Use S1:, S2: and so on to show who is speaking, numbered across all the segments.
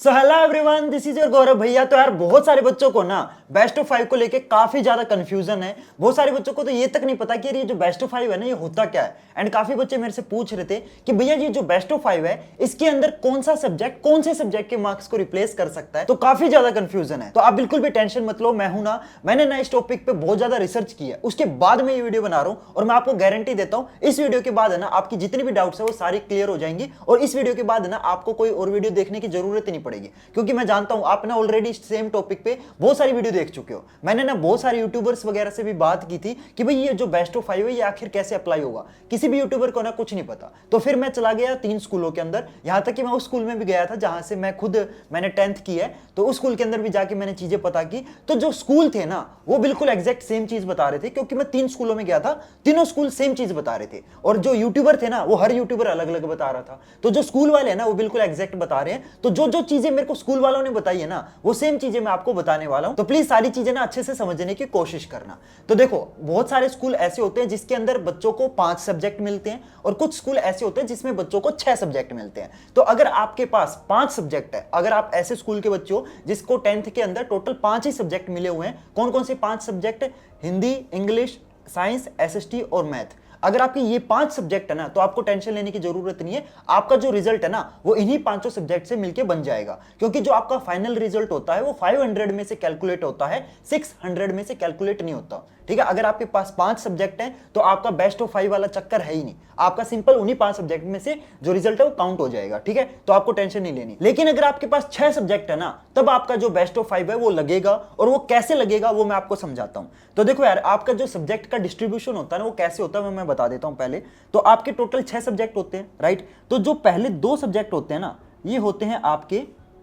S1: So hello everyone, this is your Gaurav भैया। तो यार बहुत सारे बच्चों को ना बेस्ट ऑफ 5 को लेके काफी ज्यादा कंफ्यूजन है। बहुत सारे बच्चों को तो ये तक नहीं पता कि ये जो बेस्ट ऑफ 5 है ना ये होता क्या है। एंड काफी बच्चे मेरे से पूछ रहे थे कि भैया ये जो बेस्ट ऑफ 5 है इसके अंदर कौन सा सब्जेक्ट कौन से सब्जेक्ट के मार्क्स को रिप्लेस कर सकता है। तो काफी ज्यादा कंफ्यूजन है। तो आप बिल्कुल भी टेंशन मत लो, मैं हूं ना, मैंने ना इस टॉपिक पे बहुत ज्यादा रिसर्च की है, उसके बाद मैं ये वीडियो बना रहा हूं। और मैं आपको गारंटी देता हूं इस वीडियो के बाद है ना आपकी जितनी भी डाउट्स है वो सारी क्लियर हो जाएंगी। और इस वीडियो के बाद है ना आपको कोई और वीडियो देखने की जरूरत ही नहीं पड़ेगी, क्योंकि मैं जानता हूं आप ना ऑलरेडी सेम टॉपिक पे बहुत सारी वीडियो देख चुके हो। मैंने ना बहुत सारे यूट्यूबर्स वगैरह से भी बात की थी कि भाई ये जो बेस्ट ऑफ 5 है ये आखिर कैसे अप्लाई होगा। किसी भी यूट्यूबर को ना कुछ नहीं पता। तो फिर मैं चला गया 3 स्कूलों के अंदर, यहां तक कि मैं उस स्कूल में भी गया था जहां से मैंने 10th की है। तो उस स्कूल के अंदर भी जाके मैंने चीजें पता की। तो जो स्कूल थे ना वो बिल्कुल एग्जैक्ट सेम चीज बता रहे थे, क्योंकि मैं 3 स्कूलों में गया था, तीनों स्कूल सेम चीज बता रहे थे। और जो यूट्यूबर थे ना वो हर यूट्यूबर अलग अलग बता रहा था। तो जो स्कूल वाले हैं ना वो बिल्कुल एग्जैक्ट बता रहे हैं। तो जो जो चीजें मेरे को स्कूल वालों ने बताई है ना वो सेम चीजें मैं आपको बताने वाला हूं। तो प्लीज सारी चीजें ना अच्छे से समझने की कोशिश करना। तो देखो बहुत सारे स्कूल ऐसे होते हैं जिसके अंदर बच्चों को 5 सब्जेक्ट मिलते हैं, और कुछ स्कूल ऐसे होते हैं जिसमें बच्चों को 6 सब्जेक्ट मिलते हैं। तो अगर आपके पास 5 सब्जेक्ट है, अगर आप ऐसे स्कूल के बच्चे हो जिसको 10th के अंदर टोटल 5 ही सब्जेक्ट मिले हुए हैं, कौन कौन से 5 subject? Hindi, English, science, SST और मैथ। अगर आपके ये 5 सब्जेक्ट है ना तो आपको टेंशन लेने की जरूरत नहीं है। आपका जो रिजल्ट है ना वो इन्हीं 5 सब्जेक्ट से मिलके बन जाएगा, क्योंकि जो आपका फाइनल रिजल्ट होता है वो 500 में से कैलकुलेट होता है, 600 में से कैलकुलेट नहीं होता। ठीक है, अगर आपके पास 5 सब्जेक्ट हैं तो आपका बेस्ट ऑफ 5 वाला चक्कर है ही नहीं। आपका सिंपल उन्हीं 5 सब्जेक्ट में से जो रिजल्ट है वो काउंट हो जाएगा। ठीक है, तो आपको टेंशन नहीं लेनी। लेकिन अगर आपके पास 6 सब्जेक्ट है ना तब आपका जो बेस्ट ऑफ 5 है वो लगेगा। और वो कैसे लगेगा वो मैं आपको समझाता हूं। तो देखो यार, आपका जो सब्जेक्ट का डिस्ट्रीब्यूशन होता है ना वो कैसे होता है मैं बता देता हूं पहले। तो आपके टोटल 6 सब्जेक्ट होते हैं, राइट। तो जो पहले 2 सब्जेक्ट होते हैं ना ये होते हैं आपके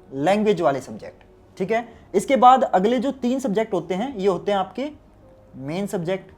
S1: लैंग्वेज वाले सब्जेक्ट। ठीक है, इसके बाद अगले जो 3 सब्जेक्ट होते हैं ये होते हैं आपके मेन सब्जेक्ट,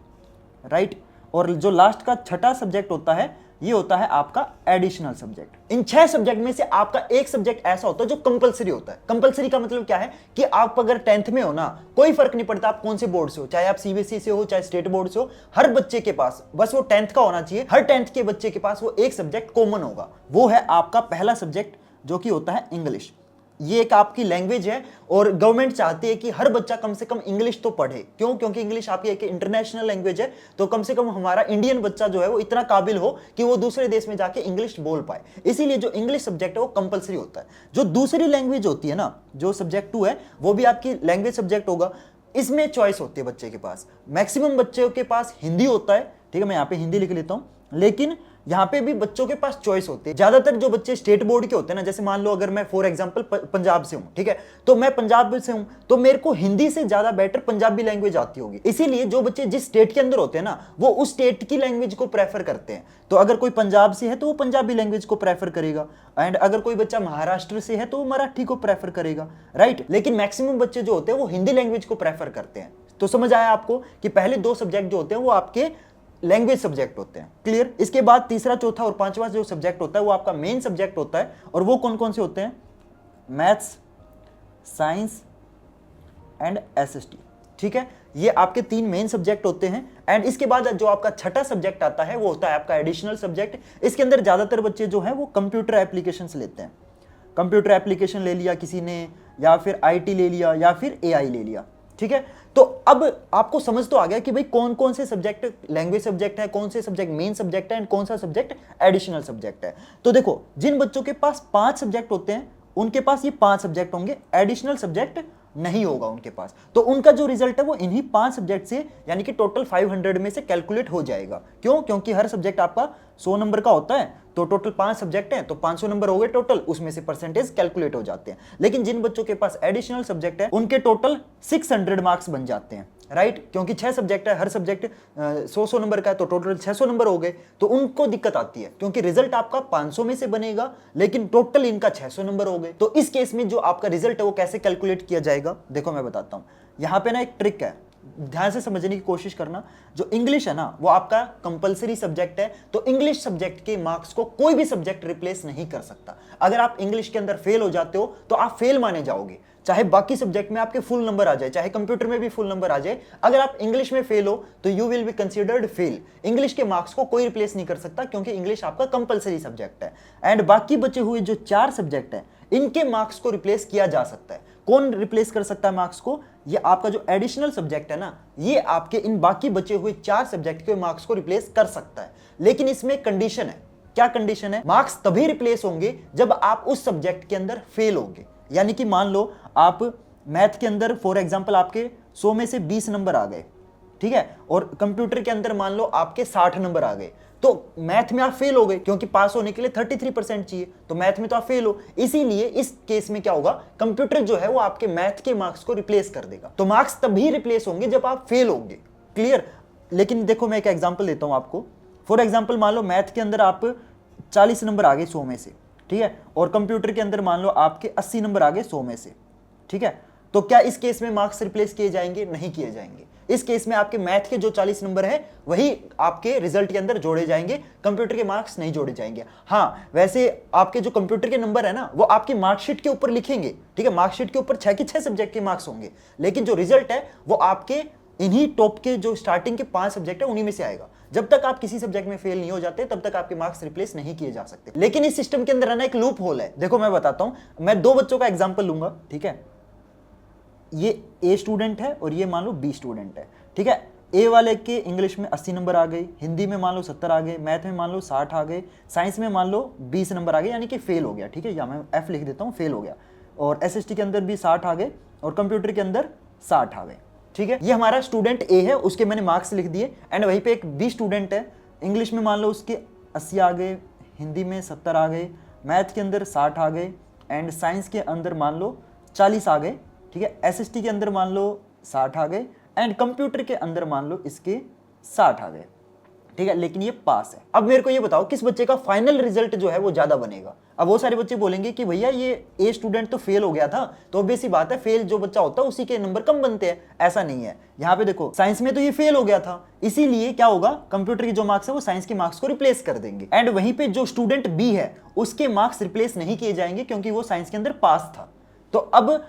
S1: राइट। और जो लास्ट का छठा सब्जेक्ट होता है ये होता है आपका एडिशनल सब्जेक्ट। इन 6 सब्जेक्ट में से आपका एक सब्जेक्ट ऐसा होता है जो कंपलसरी होता है। कंपलसरी का मतलब क्या है कि आप अगर 10th में हो ना, कोई फर्क नहीं पड़ता आप कौन से बोर्ड से हो, चाहे आप सीबीएसई से हो चाहे स्टेट बोर्ड से हो, हर बच्चे के पास बस वो 10th का होना चाहिए। हर 10th के बच्चे के पास वो एक सब्जेक्ट कॉमन होगा, वो है आपका पहला सब्जेक्ट जो कि होता है इंग्लिश। ये एक आपकी लैंग्वेज है और गवर्नमेंट चाहती है कि हर बच्चा कम से कम इंग्लिश तो पढ़े। क्यों? क्योंकि इंग्लिश आपकी एक इंटरनेशनल लैंग्वेज है। तो कम से कम हमारा इंडियन बच्चा जो है वो इतना काबिल हो कि वो दूसरे देश में जाके इंग्लिश बोल पाए। इसीलिए जो इंग्लिश सब्जेक्ट है वो कंपलसरी होता है। जो दूसरी लैंग्वेज होती है ना, जो सब्जेक्ट 2 है वो भी आपकी लैंग्वेज सब्जेक्ट होगा। इसमें चॉइस होती है बच्चे के पास। मैक्सिमम बच्चों के पास हिंदी होता है। ठीक है, मैं यहाँ पे हिंदी लिख लेता हूं, लेकिन यहां पे भी बच्चों के पास चॉइस होती है। ज्यादातर जो बच्चे स्टेट बोर्ड के होते हैं ना, जैसे मान लो अगर मैं फॉर एग्जांपल पंजाब से हूं, ठीक है, तो मैं पंजाब से हूं तो मेरे को हिंदी से ज्यादा बेटर पंजाबी लैंग्वेज आती होगी। इसीलिए जो बच्चे जिस स्टेट के अंदर होते हैं ना वो उस स्टेट की लैंग्वेज को प्रेफर करते हैं। तो अगर कोई पंजाब से है तो वो पंजाबी लैंग्वेज को प्रेफर करेगा, एंड अगर कोई बच्चा महाराष्ट्र से है तो वो मराठी को प्रेफर करेगा, राइट। लेकिन मैक्सिमम बच्चे जो होते हैं वो हिंदी लैंग्वेज को प्रेफर करते हैं। तो समझ आया आपको कि पहले 2 सब्जेक्ट जो होते हैं वो आपके लैंग्वेज सब्जेक्ट होते हैं। क्लियर? इसके बाद तीसरा, चौथा और पांचवा जो सब्जेक्ट होता है वो आपका मेन सब्जेक्ट होता है। और वो कौन कौन से होते हैं? Maths, science and SST. ठीक है, ये आपके 3 मेन सब्जेक्ट होते हैं। एंड इसके बाद जो आपका छठा सब्जेक्ट आता है वो होता है आपका एडिशनल सब्जेक्ट। इसके अंदर ज्यादातर बच्चे जो हैं वो कंप्यूटर एप्लीकेशंस लेते हैं। कंप्यूटर एप्लीकेशन ले लिया किसी ने, या फिर आईटी ले लिया, या फिर एआई ले लिया। ठीक है, तो अब आपको समझ तो आ गया कि भाई कौन कौन से सब्जेक्ट लैंग्वेज सब्जेक्ट है, कौन से सब्जेक्ट मेन सब्जेक्ट है, एंड कौन सा सब्जेक्ट एडिशनल सब्जेक्ट है। तो देखो, जिन बच्चों के पास 5 सब्जेक्ट होते हैं उनके पास ये 5 सब्जेक्ट होंगे, एडिशनल सब्जेक्ट नहीं होगा उनके पास। तो उनका जो रिजल्ट है वो इन्हीं 5 सब्जेक्ट से यानी कि टोटल 500 में से कैलकुलेट हो जाएगा। क्यों? क्योंकि हर सब्जेक्ट आपका 100 नंबर का होता है। तो टोटल 5 सब्जेक्ट हैं तो 500 नंबर हो गए टोटल, उसमें से परसेंटेज कैलकुलेट हो जाते हैं। लेकिन जिन बच्चों के पास एडिशनल सब्जेक्ट है उनके टोटल 600 मार्क्स बन जाते हैं, राइट। क्योंकि 6 सब्जेक्ट है, हर सब्जेक्ट 100 नंबर का है तो टोटल 600 नंबर हो गए। तो उनको दिक्कत आती है क्योंकि रिजल्ट आपका 500 में से बनेगा लेकिन टोटल इनका 600 नंबर हो गए। तो इस केस में जो आपका रिजल्ट है वो कैसे कैलकुलेट किया जाएगा, देखो मैं बताता हूं। यहां पे ना एक ट्रिक है, ध्यान से समझने की कोशिश करना। जो इंग्लिश है ना वो आपका कंपलसरी सब्जेक्ट है। तो इंग्लिश सब्जेक्ट के मार्क्स को कोई भी सब्जेक्ट रिप्लेस नहीं कर सकता। अगर आप इंग्लिश के अंदर फेल हो जाते हो तो आप फेल माने जाओगे, चाहे बाकी सब्जेक्ट में आपके फुल नंबर आ जाए, चाहे कंप्यूटर में भी फुल नंबर आ जाए। अगर आप इंग्लिश में फेल हो तो you will be considered fail. English के मार्क्स को कोई रिप्लेस नहीं कर सकता क्योंकि इंग्लिश आपका कंपलसरी सब्जेक्ट है। एंड बाकी बचे हुए जो 4 सब्जेक्ट है इनके मार्क्स को रिप्लेस किया जा सकता है। कौन रिप्लेस कर सकता है मार्क्स को? ये आपका जो एडिशनल सब्जेक्ट है ना, ये आपके इन बाकी बचे हुए 4 सब्जेक्ट के मार्क्स को रिप्लेस कर सकता है। लेकिन इसमें एक कंडीशन है। क्या कंडीशन है? मार्क्स तभी रिप्लेस होंगे जब आप उस सब्जेक्ट के अंदर फेल होंगे। यानी कि मान लो आप मैथ के अंदर फॉर एग्जांपल आपके 100 में से 20 नंबर आ गए, ठीक है, और कंप्यूटर के अंदर मान लो आपके 60 नंबर आ गए, तो मैथ में आप फेल हो गए, क्योंकि पास होने के लिए 33% चाहिए, तो मैथ में तो आप फेल हो। इसीलिए इस केस में क्या होगा, कंप्यूटर जो है वो आपके मैथ के मार्क्स को रिप्लेस कर देगा। तो मार्क्स तभी रिप्लेस होंगे जब आप फेल होंगे। क्लियर? लेकिन देखो मैं एक एग्जांपल देता हूं आपको। फॉर एग्जांपल मान लो मैथ के अंदर आप 40 नंबर आ गए 100 में से, ठीक है, और कंप्यूटर के अंदर मान लो आपके 80 नंबर आ गए 100 में से, ठीक है, तो क्या इस केस में मार्क्स रिप्लेस किए जाएंगे? नहीं किए जाएंगे। इस केस में आपके मैथ के जो 40 नंबर है वही आपके रिजल्ट के अंदर जोड़े जाएंगे, कंप्यूटर के मार्क्स नहीं जोड़े जाएंगे। हाँ, वैसे आपके जो कंप्यूटर के नंबर है ना, वो आपकी मार्कशीट के ऊपर लिखेंगे, ठीक है, मार्कशीट के ऊपर 6 के 6 सब्जेक्ट के मार्क्स होंगे, लेकिन जो रिजल्ट है वो आपके इन्हीं टॉप के जो स्टार्टिंग के 5 सब्जेक्ट है उन्हीं में से आएगा। जब तक आप किसी सब्जेक्ट में फेल नहीं हो जाते तब तक आपके मार्क्स रिप्लेस नहीं किए जा सकते। लेकिन इस सिस्टम के अंदर है ना एक लूप होल है। देखो मैं बताता हूं, मैं 2 बच्चों का एग्जाम्पल लूंगा, ठीक है, ये ए स्टूडेंट है और ये मान लो बी स्टूडेंट है, ठीक है। ए वाले के इंग्लिश में 80 नंबर आ गए, हिंदी में मान लो 70 आ गए, मैथ में मान लो 60 आ गए, साइंस में मान लो 20 नंबर आ गए, यानी कि फेल हो गया, ठीक है, या मैं एफ लिख देता हूँ, फेल हो गया। और एसएसटी के अंदर भी 60 आ गए और कंप्यूटर के अंदर 60 आ गए, ठीक है। ये हमारा स्टूडेंट ए है, उसके मैंने मार्क्स लिख दिए। एंड वहीं पे एक बी स्टूडेंट है, इंग्लिश में मान लो उसके 80 आ गए, हिंदी में 70 आ गए, मैथ के अंदर 60 आ गए, एंड साइंस के अंदर मान लो 40 आ गए, ठीक है, एसएसटी के अंदर मान लो 60 आ गए, एंड कंप्यूटर के अंदर मान लो इसके 60 आ गए, ठीक है, लेकिन ये पास है। अब मेरे को ये बताओ किस बच्चे का फाइनल रिजल्ट जो है वो ज्यादा बनेगा? अब वो सारे बच्चे बोलेंगे कि भैया ये ए स्टूडेंट तो फेल हो गया था, तो ऑब्वियस सी बात है फेल जो बच्चा होता है उसी के नंबर कम बनते हैं। ऐसा नहीं है। यहाँ पे देखो साइंस में तो ये फेल हो गया था, इसीलिए क्या होगा, कंप्यूटर की जो मार्क्स है वो साइंस के मार्क्स को रिप्लेस कर देंगे। एंड वहीं पे जो स्टूडेंट बी है उसके मार्क्स रिप्लेस नहीं किए जाएंगे क्योंकि वो साइंस के अंदर पास था। तो अब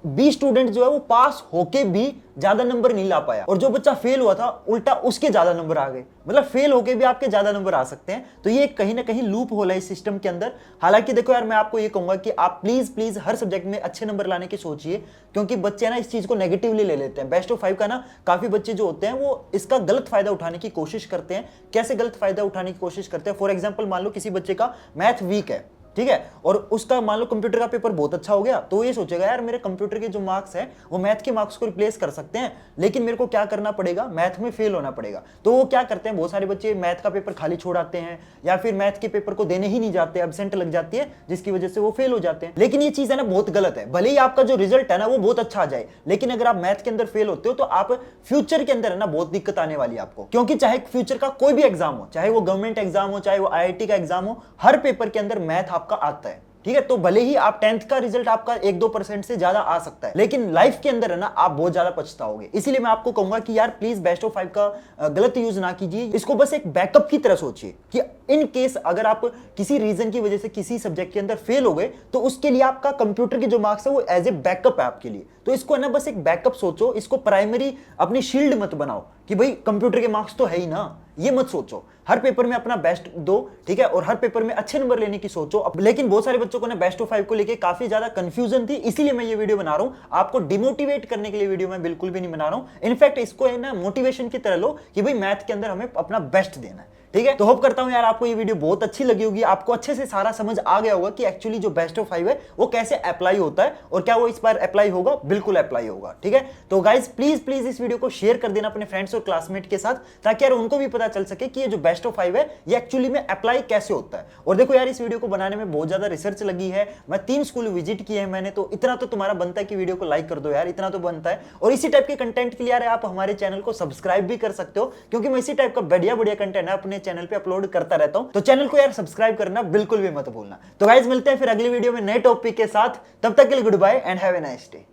S1: बी स्टूडेंट जो है वो पास होके भी ज्यादा नंबर नहीं ला पाया, और जो बच्चा फेल हुआ था उल्टा उसके ज्यादा नंबर आ गए। मतलब फेल होके भी आपके ज्यादा नंबर आ सकते हैं। तो ये कहीं ना कहीं लूप होल है इस सिस्टम के अंदर। हालांकि देखो यार, मैं आपको ये कहूंगा कि आप प्लीज हर सब्जेक्ट में अच्छे नंबर लाने की सोचिए, क्योंकि बच्चे ना इस चीज को नेगेटिवली ले लेते हैं। बेस्ट ऑफ 5 का ना काफी बच्चे जो होते हैं वो इसका गलत फायदा उठाने की कोशिश करते हैं। कैसे गलत फायदा उठाने की कोशिश करते हैं? फॉर एग्जाम्पल मान लो किसी बच्चे का मैथ वीक है, ठीक है, और उसका मान लो कंप्यूटर का पेपर बहुत अच्छा हो गया, तो ये सोचेगा यार मेरे कंप्यूटर के जो मार्क्स हैं वो मैथ के मार्क्स को रिप्लेस कर सकते हैं, लेकिन मेरे को क्या करना पड़ेगा, मैथ में फेल होना पड़ेगा। तो वो क्या करते हैं, बहुत सारे बच्चे मैथ का पेपर खाली छोड़ आते हैं, या फिर मैथ के पेपर को देने ही नहीं जाते, एब्सेंट लग जाती है, जिसकी वजह से वो फेल हो जाते हैं। लेकिन ये चीज है ना बहुत गलत है। भले ही आपका जो रिजल्ट है ना वो बहुत अच्छा आ जाए, लेकिन अगर आप मैथ के अंदर फेल होते हो तो आप फ्यूचर के अंदर है ना बहुत दिक्कत आने वाली है आपको। क्योंकि चाहे फ्यूचर का कोई भी एग्जाम हो, चाहे वो गवर्नमेंट एग्जाम हो, चाहे वो आईआईटी का एग्जाम हो, हर पेपर के अंदर मैथ आपका आता है, ठीक है। तो भले ही आप 10th का रिजल्ट आपका 1-2% से ज्यादा आ सकता है, लेकिन लाइफ के अंदर है ना आप बहुत ज्यादा पछताओगे। इसीलिए मैं आपको कहूंगा कि यार प्लीज बेस्ट ऑफ 5 का गलत यूज ना कीजिए, इसको बस एक बैकअप की तरह सोचिए कि इन केस अगर आप किसी रीजन की वजह से किसी सब्जेक्ट के अंदर फेल हो गए तो उसके लिए आपका कंप्यूटर के जो मार्क्स है वो एज ए बैकअप है आपके लिए। तो इसको है ना बस एक बैकअप सोचो, इसको प्राइमरी अपनी शील्ड मत बनाओ कि भाई कंप्यूटर के मार्क्स तो है ही ना, ये मत सोचो। हर पेपर में अपना बेस्ट दो, ठीक है, और हर पेपर में अच्छे नंबर लेने की सोचो। लेकिन बहुत सारे बच्चों को ना बेस्ट ऑफ 5 को लेके काफी ज्यादा कंफ्यूजन थी, इसीलिए मैं ये वीडियो बना रहा हूं। आपको डिमोटिवेट करने के लिए वीडियो मैं बिल्कुल भी नहीं बना रहा हूं। इनफैक्ट इसको है ना मोटिवेशन की तरह लो कि भाई मैथ के अंदर हमें अपना बेस्ट देना है, ठीक है। तो होप करता हूं यार आपको ये वीडियो बहुत अच्छी लगी होगी, आपको अच्छे से सारा समझ आ गया होगा कि एक्चुअली जो बेस्ट ऑफ 5 है वो कैसे अप्लाई होता है, और क्या वो इस बार अप्लाई होगा, बिल्कुल अप्लाई होगा, ठीक है। तो गाइज प्लीज इस वीडियो को शेयर कर देना अपने फ्रेंड्स और क्लासमेट के साथ, ताकि यार उनको भी पता चल सके कि ये जो बेस्ट ऑफ 5 है ये एक्चुअली में अप्लाई कैसे होता है। और देखो यार, इस वीडियो को बनाने में बहुत ज्यादा रिसर्च लगी है, मैं 3 स्कूल विजिट किए हैं मैंने, तो इतना तो तुम्हारा बनता है कि वीडियो को लाइक कर दो यार, इतना तो बनता है। और इसी टाइप के कंटेंट के लिए यार आप हमारे चैनल को सब्सक्राइब भी कर सकते हो, क्योंकि मैं इसी टाइप का बढ़िया कंटेंट अपने चैनल पे अपलोड करता रहता हूं। तो चैनल को यार सब्सक्राइब करना बिल्कुल भी मत भूलना। तो गाइज मिलते हैं फिर अगली वीडियो में नए टॉपिक के साथ, तब तक के लिए good bye and have a nice day.